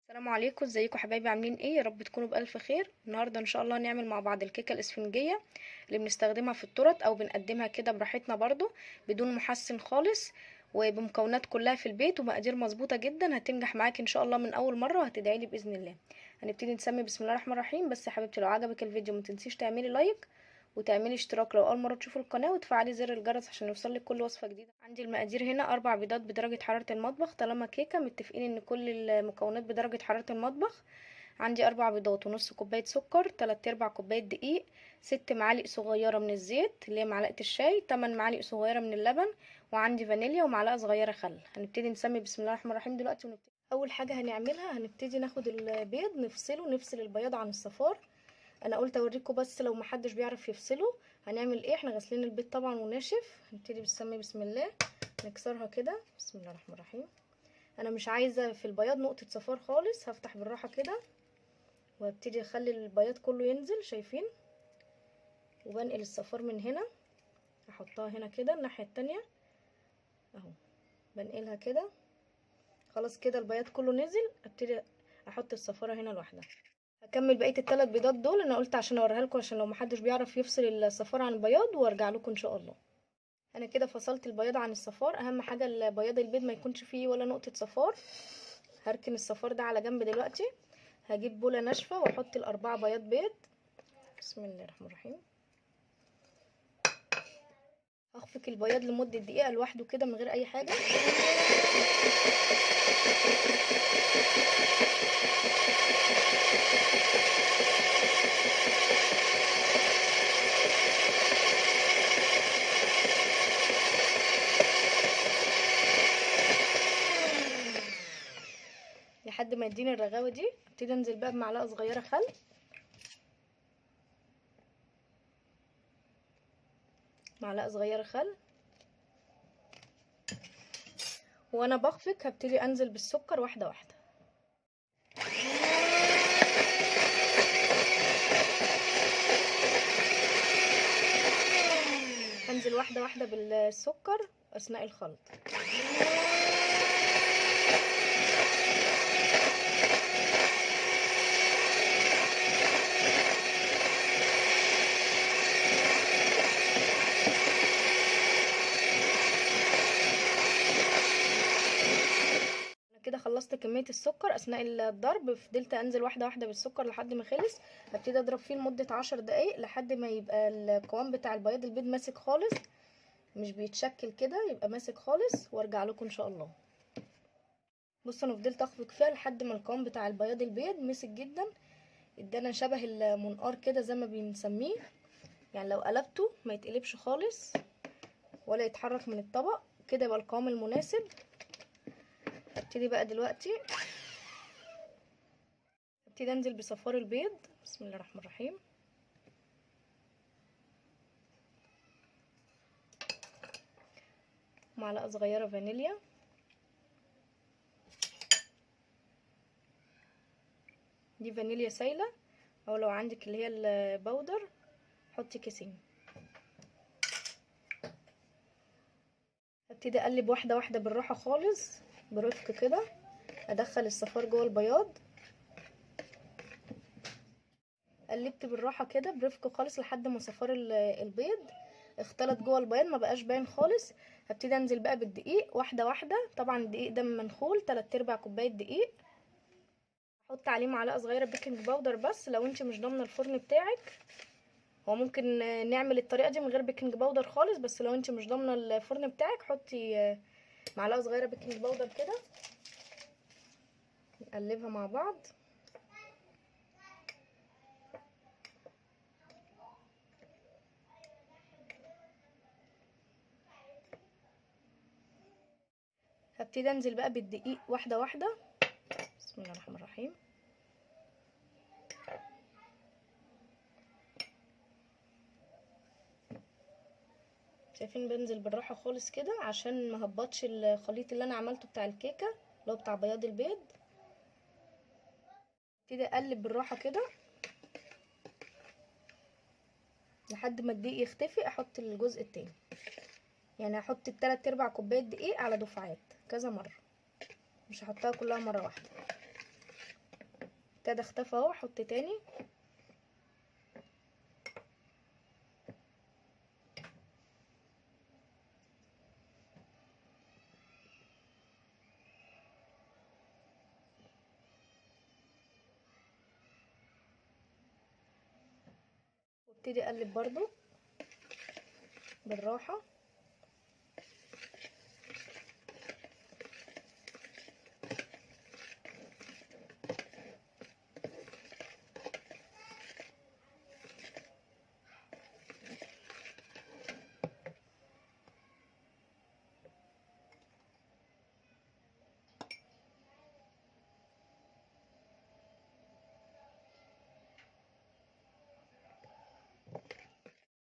السلام عليكم، ازيكم حبايبي؟ عاملين ايه؟ يا رب تكونوا بالف خير. النهارده ان شاء الله هنعمل مع بعض الكيكه الاسفنجيه اللي بنستخدمها في التورت او بنقدمها كده براحتنا برضو بدون محسن خالص، وبمكونات كلها في البيت ومقادير مظبوطه جدا. هتنجح معاك ان شاء الله من اول مره وهتدعي لي باذن الله. هنبتدي نسمي بسم الله الرحمن الرحيم. بس يا حبيبتي لو عجبك الفيديو ما تنسيش تعملي لايك وتعملي اشتراك لو اول مره تشوفوا القناه، وتفعلي زر الجرس عشان يوصلك كل وصفه جديده. عندي المقادير هنا 4 بيضات بدرجه حراره المطبخ. طالما كيكه متفقين ان كل المكونات بدرجه حراره المطبخ. عندي 4 بيضات ونص كوبايه سكر، 3/4 كوبايه دقيق، 6 معالق صغيره من الزيت اللي هي معلقه الشاي، 8 معالق صغيره من اللبن، وعندي فانيليا ومعلقه صغيره خل. هنبتدي نسمي بسم الله الرحمن الرحيم دلوقتي ونبتدي. اول حاجه هنعملها هنبتدي ناخد البيض نفصل البياض عن الصفار. انا قلت اوريكم بس لو محدش بيعرف يفصله هنعمل ايه. احنا غاسلين البيض طبعا وناشف. هنبتدي بنسمي بسم الله، نكسرها كده بسم الله الرحمن الرحيم. انا مش عايزه في البياض نقطه صفار خالص، هفتح بالراحه كده وابتدي اخلي البياض كله ينزل، شايفين؟ وبنقل الصفار من هنا، احطها هنا كده الناحيه التانية اهو، بنقلها كده. خلاص كده البياض كله نزل، ابتدي احط الصفاره هنا لوحدها. هكمل بقيه ال3 بيضات دول. انا قلت عشان اوريها لكم عشان لو محدش بيعرف يفصل الصفار عن البياض، وارجع لكم ان شاء الله. انا كده فصلت البياض عن الصفار. اهم حاجه البياض البيض ما يكونش فيه ولا نقطه صفار. هركن الصفار ده على جنب دلوقتي. هجيب بوله ناشفه واحط ال4 بياض بيض. بسم الله الرحمن الرحيم. هخفق البياض لمده دقيقه لوحده كده من غير اي حاجه. لحد ما يديني الرغاوه دي ابتدي انزل بقى بمعلقه صغيره خل. معلقه صغيره خل. وانا بخفق هبتدي انزل بالسكر واحده واحده. انزل واحده واحده بالسكر اثناء الخلط. كده خلصت كميه السكر. اثناء الضرب فضلت انزل واحده واحده بالسكر لحد ما خلص. هبتدي اضرب فيه لمده 10 دقايق لحد ما يبقى القوام بتاع البياض البيض ماسك خالص، مش بيتشكل كده، يبقى ماسك خالص، وارجع لكم ان شاء الله. بصوا انا فضلت اخفق فيها لحد ما القوام بتاع البياض البيض مسك جدا، ادانا شبه المنقار كده زي ما بنسميه. يعني لو قلبته ما يتقلبش خالص ولا يتحرك من الطبق كده، يبقى القوام المناسب. هبتدي بقى دلوقتي هبتدي انزل بصفار البيض. بسم الله الرحمن الرحيم. معلقه صغيره فانيليا. دي فانيليا سايله، او لو عندك اللي هي البودر حطي كيسين. هبتدي اقلب واحده واحده بالراحه خالص برفق كده. ادخل الصفار جوه البياض. قلبت بالراحه كده برفق خالص لحد ما صفار البيض اختلط جوه البياض ما بقاش باين خالص. هبتدي انزل بقى بالدقيق واحده واحده. طبعا الدقيق ده منخول 3/4 كوبايه دقيق. احط عليه معلقه صغيره بيكنج باودر بس لو انت مش ضامنه الفرن بتاعك. هو ممكن نعمل الطريقه دي من غير بيكنج باودر خالص، بس لو انت مش ضامنه الفرن بتاعك حطي معلقه صغيره بيكنج باودر كده. نقلبها مع بعض. هبتدي انزل بقى بالدقيق واحده واحده. بسم الله الرحمن الرحيم. شايفين بنزل بالراحه خالص كده عشان ما هبطش الخليط اللي انا عملته بتاع الكيكه اللي هو بتاع بياض البيض. ابتدي اقلب بالراحه كده لحد ما الدقيق يختفي. احط الجزء التاني، يعني هحط ال3/4 كوبايه دقيق على دفعات كذا مره، مش هحطها كلها مره واحده. كده اختفى اهو. احط تاني. وابتدي اقلب برضو بالراحه.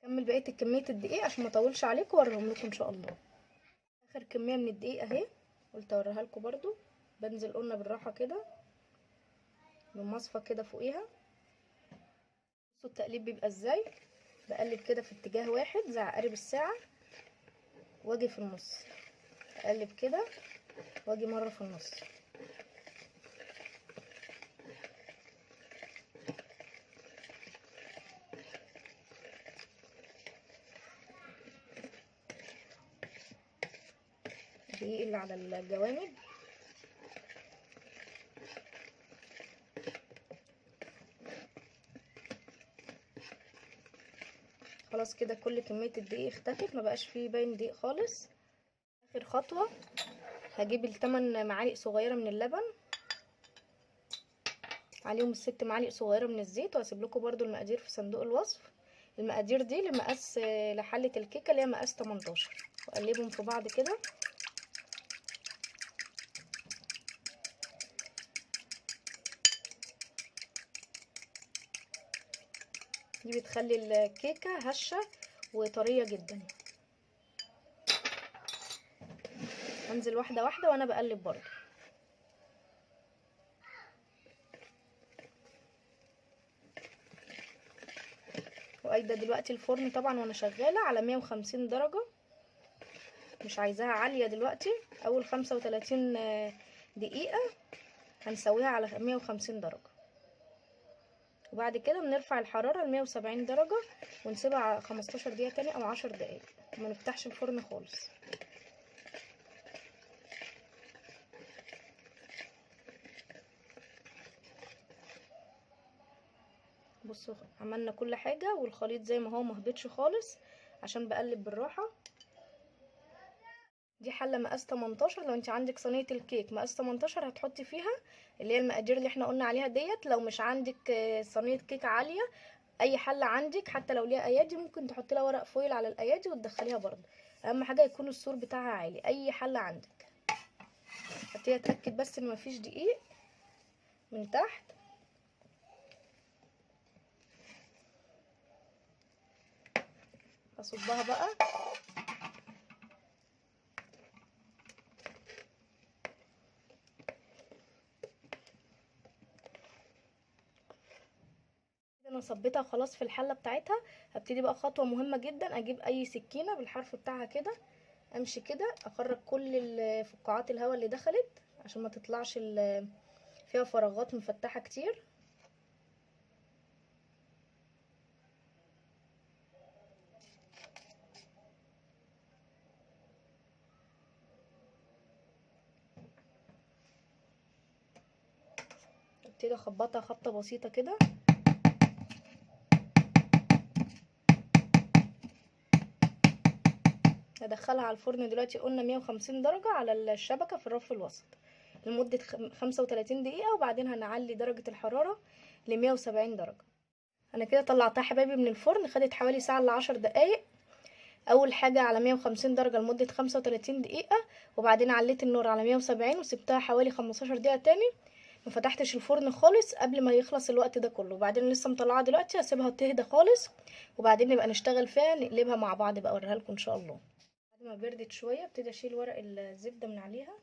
كمل بقيه كميه الدقيق عشان ما اطولش عليكم واوريهم لكم ان شاء الله. اخر كميه من الدقيق اهي، قلت اوريها لكم برضو. بنزل قلنا بالراحه كده بالمصفى كده فوقيها. بصوا التقليب بيبقى ازاي. بقلب كده في اتجاه واحد زي عقارب الساعه، واجي في النص اقلب كده، واجي مره في النص. الدقيق اللي على الجوانب. خلاص كده كل كميه الدقيق اختفت، ما بقاش فيه باين دقيق خالص. اخر خطوه هجيب ال8 معالق صغيره من اللبن، عليهم ال6 معالق صغيره من الزيت، وهسيب لكم برده المقادير في صندوق الوصف. المقادير دي لمقاس لحله الكيكه اللي هي مقاس 18. واقلبهم في بعض كده. دي بتخلي الكيكه هشه وطريه جدا. انزل واحده واحده وانا بقلب برده. وقايده دلوقتي الفرن طبعا وانا شغاله على 150 درجه، مش عايزاها عاليه دلوقتي. اول 35 دقيقه هنسويها على 150 درجه، وبعد كده بنرفع الحراره ل 170 درجه ونسيبها 15 دقيقه تاني او 10 دقايق. وما نفتحش الفرن خالص. بصوا عملنا كل حاجه والخليط زي ما هو مهبطش خالص عشان بقلب بالراحه. دي حله مقاس 18. لو انت عندك صينيه الكيك مقاس 18 هتحطي فيها اللي هي المقادير اللي احنا قلنا عليها ديت. لو مش عندك صينيه كيك عاليه، اي حله عندك حتى لو ليها ايادي ممكن تحطي لها ورق فويل على الايادي وتدخليها برضه. اهم حاجه يكون السور بتاعها عالي. اي حله عندك حطيها، اتاكد بس ان مفيش دقيق من تحت. اصبها بقى. انا صبيتها خلاص في الحله بتاعتها. هبتدي بقى خطوه مهمه جدا، اجيب اي سكينه بالحرف بتاعها كده، امشي كده اخرج كل فقاعات الهواء اللي دخلت عشان ما تطلعش فيها فراغات مفتحه كتير. ابتدي اخبطها خبطه بسيطه كده. هدخلها على الفرن دلوقتي قلنا 150 درجه على الشبكه في الرف الوسط لمده 35 دقيقه، وبعدين هنعلي درجه الحراره ل 170 درجه. انا كده طلعتها حبايبي من الفرن، خدت حوالي ساعه ل 10 دقايق. اول حاجه على 150 درجه لمده 35 دقيقه، وبعدين عليت النور على 170 وسبتها حوالي 15 دقيقه تاني. ما فتحتش الفرن خالص قبل ما يخلص الوقت ده كله. وبعدين لسه مطلعاها دلوقتي، هسيبها تهدى خالص وبعدين نبقى نشتغل فيها، نقلبها مع بعض بقى اوريها لكم ان شاء الله. بعد ما بردت شويه ابتدي اشيل ورق الزبده من عليها.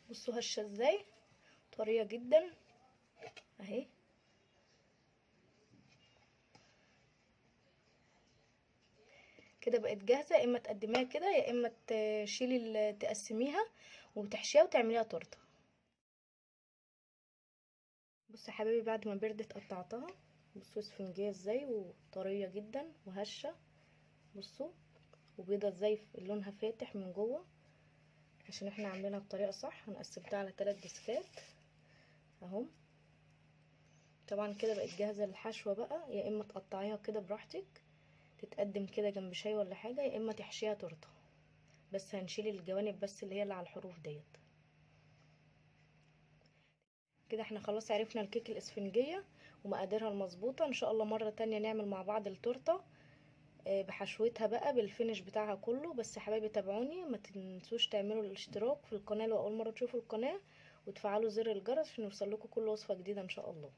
بصوا هشه ازاي، طريه جدا اهي. كده بقت جاهزه، يا اما تقدميها كده يا اما تقسميها وتحشيها وتعمليها تورته. بصوا يا حبايبي بعد ما بردت قطعتها، بصوا اسفنجيه ازاي وطريه جدا وهشه. بصوا وبيضه ازاي لونها فاتح من جوه، عشان احنا عاملينها بطريقه صح. انا قسمتها على 3 ديسكات اهو. طبعا كده بقت جاهزه للحشوه بقى، يا اما تقطعيها كده براحتك تتقدم كده جنب شاي ولا حاجه، يا اما تحشيها تورته. بس هنشيل الجوانب بس اللي هي اللي على الحروف ديت. كده احنا خلاص عرفنا الكيك الاسفنجيه ومقاديرها المظبوطه. ان شاء الله مره تانية نعمل مع بعض التورته بحشوتها بقى بالفينش بتاعها كله. بس يا حبايبي تابعوني، ما تنسوش تعملوا الاشتراك في القناه لو اول مره تشوفوا القناه، وتفعلوا زر الجرس عشان يوصلكوا كل وصفه جديده ان شاء الله.